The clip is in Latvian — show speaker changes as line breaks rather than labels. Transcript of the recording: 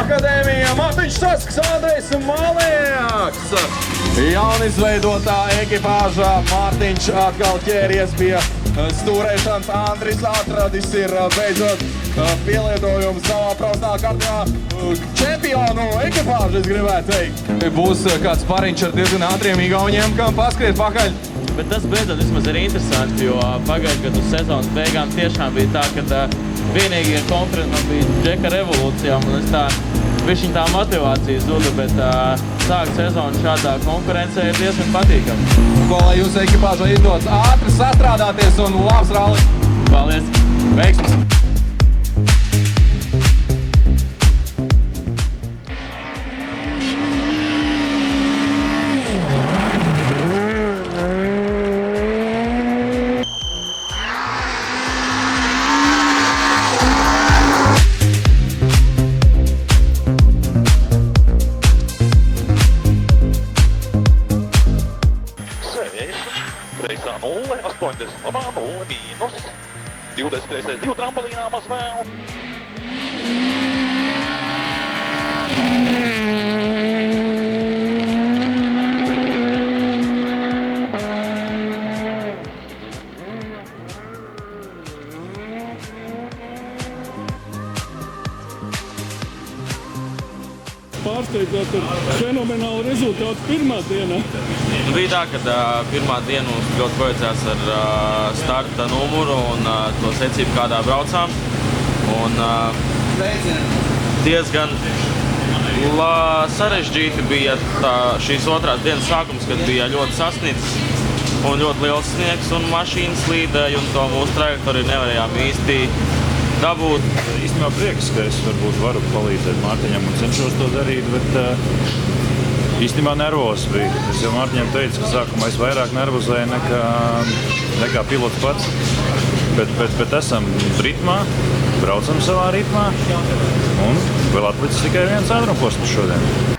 akadēmija Mārtiņš Sasks, Andrejs Malieks. Jaunizveidotā ekipāžā Mārtiņš atkal ķēries pie stūrēšanas. Andris atradis ir beidzot pielietojums savā prausnā kārtībā. Čempionu ekipāžu, es gribētu teikt. Būs kāds pariņš ar diezgan ātriem igauņiem, kam paskriet pakaļ.
Bet tas beidzot vismaz ir interesanti, jo pagājušajā gadu sezonas beigām tiešām bija tā, ka vienīgie konkurenti bija Džeka revolūcijām, un es tā motivācija zuda, bet sākt sezonu šādā konkurencē ir diezgan patīkami.
Ko lai jūsu ekipāžai izdodas ātri sastrādāties un labs rallis.
Paldies!
Veiksmes!
Reisā 0, 80, 0, mīnus, 20 reizēs 2 trampolinā maz vēl.
Pārsteidzāt ar fenomenālu rezultātu pirmā dienā.
Bija tā, ka pirmā diena mums ļoti vajadzēs ar starta numuru un to secību, kādā braucām. Un diezgan sarežģīti bija šīs otrās dienas sākums, kad bija ļoti sasniegts un ļoti liels sniegs un mašīnas slīdēja, un to mūsu trajektoriju nevarējām īsti dabūt.
Īstenībā prieks, ka es varbūt varu palīdzēt Mārtiņam un cenšos to darīt, bet īstenībā nervos bija. Es jau Mārtiņam teicu, ka sākumā es vairāk nervozēju nekā pilots pats, bet esam ritmā, braucam savā ritmā un vēl atlicis tikai viens ātrumposms šodien.